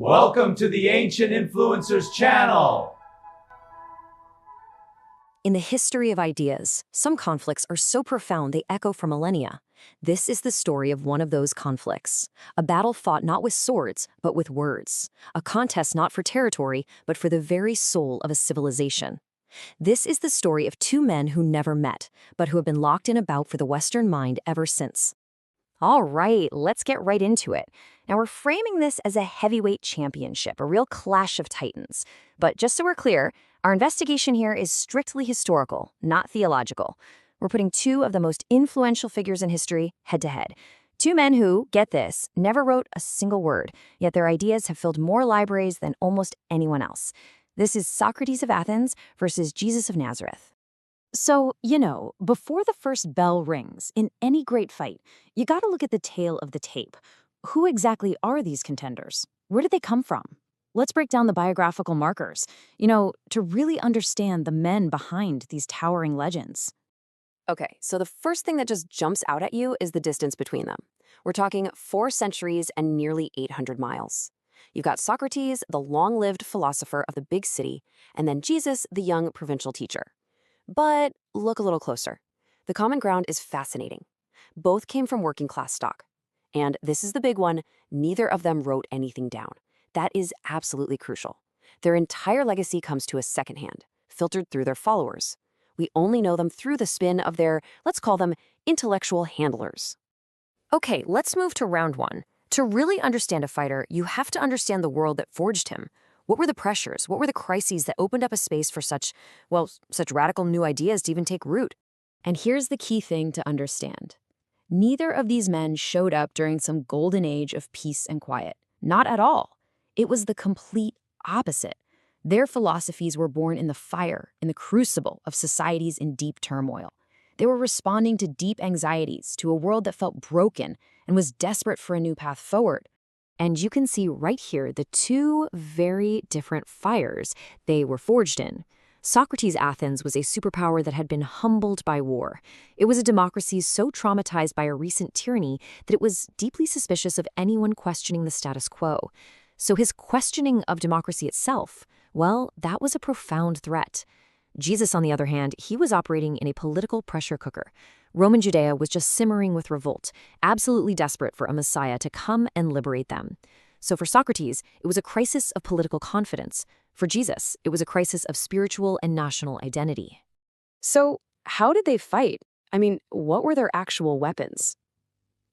Welcome to the Ancient Influencers channel. In the history of ideas, some conflicts are so profound they echo for millennia. This is the story of one of those conflicts. A battle fought not with swords, but with words. A contest not for territory, but for the very soul of a civilization. This is the story of two men who never met, but who have been locked in a bout for the Western mind ever since. All right, let's get right into it. Now, we're framing this as a heavyweight championship, a real clash of titans. But just so we're clear, our investigation here is strictly historical, not theological. We're putting two of the most influential figures in history head-to-head. Two men who, get this, never wrote a single word, yet their ideas have filled more libraries than almost anyone else. This is Socrates of Athens versus Jesus of Nazareth. So, before the first bell rings in any great fight, you gotta look at the tail of the tape. Who exactly are these contenders? Where did they come from? Let's break down the biographical markers, to really understand the men behind these towering legends. Okay, so the first thing that just jumps out at you is the distance between them. We're talking 4 centuries and nearly 800 miles. You've got Socrates, the long-lived philosopher of the big city, and then Jesus, the young provincial teacher. But look a little closer. The common ground is fascinating. Both came from working-class stock. And this is the big one, neither of them wrote anything down. That is absolutely crucial. Their entire legacy comes to us secondhand, filtered through their followers. We only know them through the spin of their, let's call them, intellectual handlers. Okay, let's move to round 1. To really understand a fighter, you have to understand the world that forged him. What were the pressures? What were the crises that opened up a space for such radical new ideas to even take root? And here's the key thing to understand. Neither of these men showed up during some golden age of peace and quiet. Not at all. It was the complete opposite. Their philosophies were born in the fire, in the crucible of societies in deep turmoil. They were responding to deep anxieties, to a world that felt broken and was desperate for a new path forward. And you can see right here the two very different fires they were forged in. Socrates' Athens was a superpower that had been humbled by war. It was a democracy so traumatized by a recent tyranny that it was deeply suspicious of anyone questioning the status quo. So his questioning of democracy itself, that was a profound threat. Jesus, on the other hand, he was operating in a political pressure cooker. Roman Judea was just simmering with revolt, absolutely desperate for a Messiah to come and liberate them. So for Socrates, it was a crisis of political confidence. For Jesus, it was a crisis of spiritual and national identity. So how did they fight? What were their actual weapons?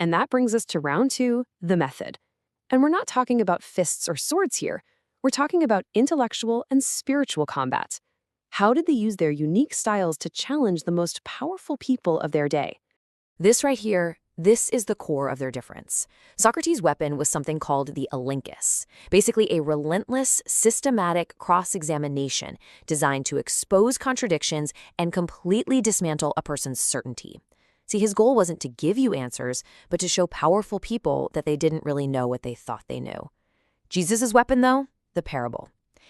And that brings us to round 2, the method. And we're not talking about fists or swords here. We're talking about intellectual and spiritual combat. How did they use their unique styles to challenge the most powerful people of their day? This right here, this is the core of their difference. Socrates' weapon was something called the elenchus, basically a relentless, systematic cross-examination designed to expose contradictions and completely dismantle a person's certainty. See, his goal wasn't to give you answers, but to show powerful people that they didn't really know what they thought they knew. Jesus' weapon, though, the parable.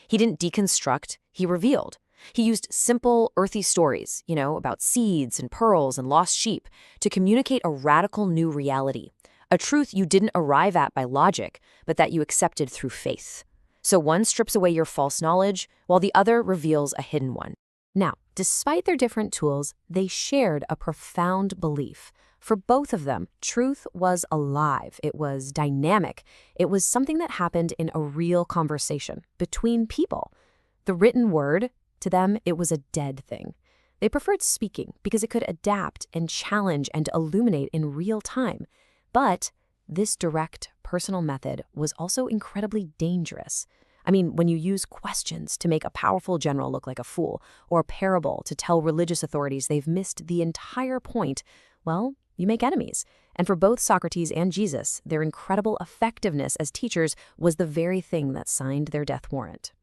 He didn't deconstruct, he revealed. He used simple, earthy stories, about seeds and pearls and lost sheep to communicate a radical new reality, a truth you didn't arrive at by logic, but that you accepted through faith. So one strips away your false knowledge, while the other reveals a hidden one. Now, despite their different tools, they shared a profound belief. For both of them, truth was alive. It was dynamic. It was something that happened in a real conversation between people. The written word, to them, it was a dead thing. They preferred speaking because it could adapt and challenge and illuminate in real time. But this direct, personal method was also incredibly dangerous. When you use questions to make a powerful general look like a fool, or a parable to tell religious authorities they've missed the entire point, you make enemies. And for both Socrates and Jesus, their incredible effectiveness as teachers was the very thing that signed their death warrant.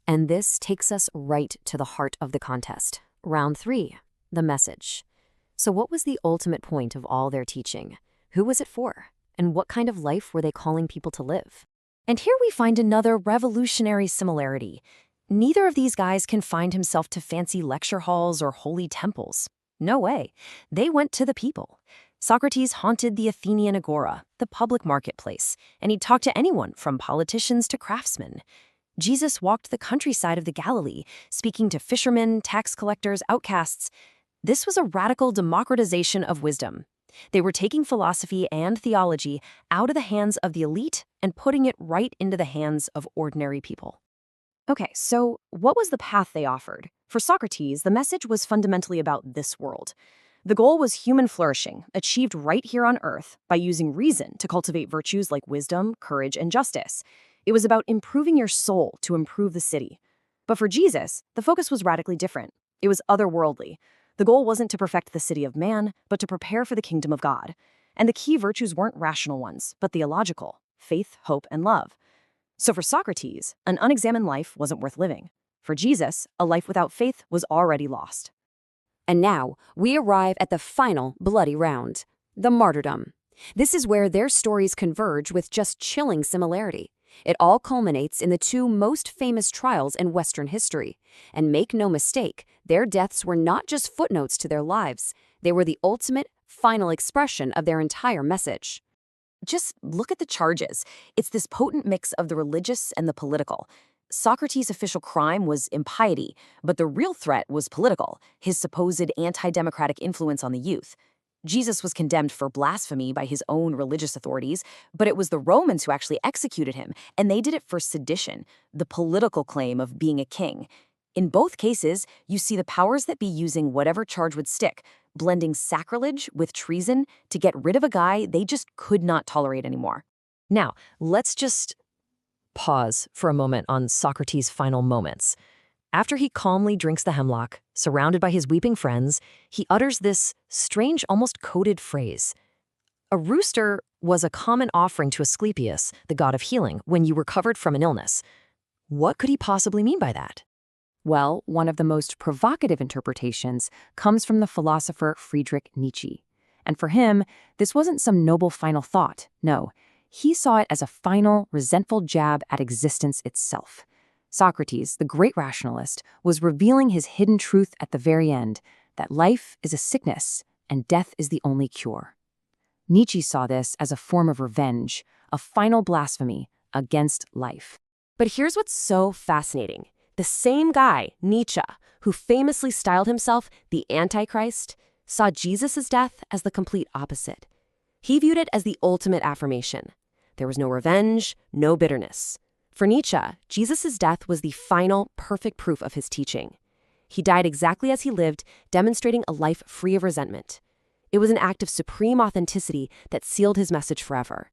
And this takes us right to the heart of the contest. Round 3, the message. So what was the ultimate point of all their teaching? Who was it for? And what kind of life were they calling people to live? And here we find another revolutionary similarity. Neither of these guys confined himself to fancy lecture halls or holy temples. No way. They went to the people. Socrates haunted the Athenian agora, the public marketplace, and he'd talk to anyone from politicians to craftsmen. Jesus walked the countryside of the Galilee, speaking to fishermen, tax collectors, outcasts. This was a radical democratization of wisdom. They were taking philosophy and theology out of the hands of the elite and putting it right into the hands of ordinary people. Okay, so what was the path they offered? For Socrates, the message was fundamentally about this world. The goal was human flourishing, achieved right here on Earth by using reason to cultivate virtues like wisdom, courage, and justice. It was about improving your soul to improve the city. But for Jesus, the focus was radically different. It was otherworldly. The goal wasn't to perfect the city of man, but to prepare for the kingdom of God. And the key virtues weren't rational ones, but theological: faith, hope, and love. So for Socrates, an unexamined life wasn't worth living. For Jesus, a life without faith was already lost. And now, we arrive at the final bloody round, the martyrdom. This is where their stories converge with just chilling similarity. It all culminates in the two most famous trials in Western history. And make no mistake, their deaths were not just footnotes to their lives. They were the ultimate, final expression of their entire message. Just look at the charges. It's this potent mix of the religious and the political. Socrates' official crime was impiety, but the real threat was political, his supposed anti-democratic influence on the youth. Jesus was condemned for blasphemy by his own religious authorities, but it was the Romans who actually executed him, and they did it for sedition, the political claim of being a king. In both cases, you see the powers that be using whatever charge would stick, blending sacrilege with treason to get rid of a guy they just could not tolerate anymore. Now, let's just pause for a moment on Socrates' final moments. After he calmly drinks the hemlock, surrounded by his weeping friends, he utters this strange, almost coded phrase. A rooster was a common offering to Asclepius, the god of healing, when you recovered from an illness. What could he possibly mean by that? Well, one of the most provocative interpretations comes from the philosopher Friedrich Nietzsche. And for him, this wasn't some noble final thought. No, he saw it as a final, resentful jab at existence itself. Socrates, the great rationalist, was revealing his hidden truth at the very end, that life is a sickness and death is the only cure. Nietzsche saw this as a form of revenge, a final blasphemy against life. But here's what's so fascinating. The same guy, Nietzsche, who famously styled himself the Antichrist, saw Jesus' death as the complete opposite. He viewed it as the ultimate affirmation. There was no revenge, no bitterness. For Nietzsche, Jesus' death was the final, perfect proof of his teaching. He died exactly as he lived, demonstrating a life free of resentment. It was an act of supreme authenticity that sealed his message forever.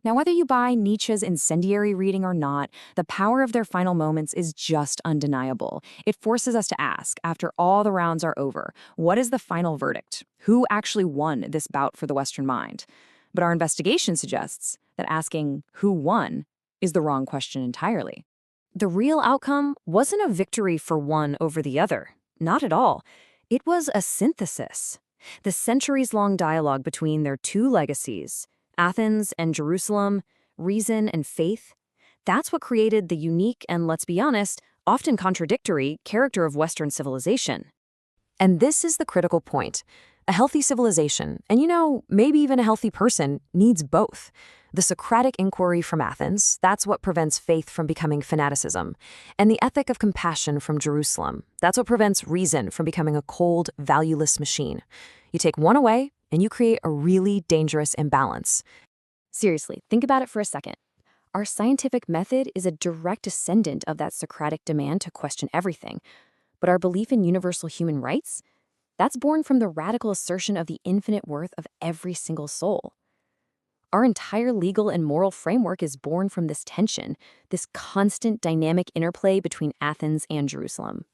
Now, whether you buy Nietzsche's incendiary reading or not, the power of their final moments is just undeniable. It forces us to ask, after all the rounds are over, what is the final verdict? Who actually won this bout for the Western mind? But our investigation suggests that asking who won is the wrong question entirely. The real outcome wasn't a victory for one over the other. Not at all. It was a synthesis. The centuries-long dialogue between their two legacies, Athens and Jerusalem, reason and faith, that's what created the unique and, let's be honest, often contradictory character of Western civilization. And this is the critical point. A healthy civilization, and maybe even a healthy person, needs both. The Socratic inquiry from Athens, that's what prevents faith from becoming fanaticism. And the ethic of compassion from Jerusalem, that's what prevents reason from becoming a cold, valueless machine. You take one away, and you create a really dangerous imbalance. Seriously, think about it for a second. Our scientific method is a direct descendant of that Socratic demand to question everything. But our belief in universal human rights? That's born from the radical assertion of the infinite worth of every single soul. Our entire legal and moral framework is born from this tension, this constant dynamic interplay between Athens and Jerusalem.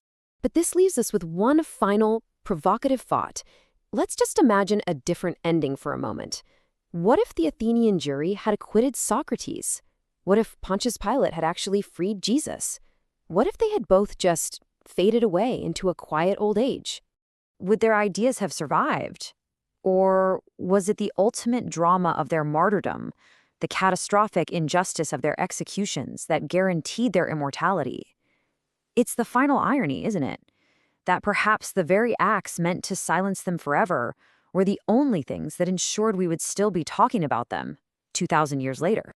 But this leaves us with one final, provocative thought. Let's just imagine a different ending for a moment. What if the Athenian jury had acquitted Socrates? What if Pontius Pilate had actually freed Jesus? What if they had both just faded away into a quiet old age? Would their ideas have survived? Or was it the ultimate drama of their martyrdom, the catastrophic injustice of their executions that guaranteed their immortality? It's the final irony, isn't it? That perhaps the very acts meant to silence them forever were the only things that ensured we would still be talking about them 2,000 years later.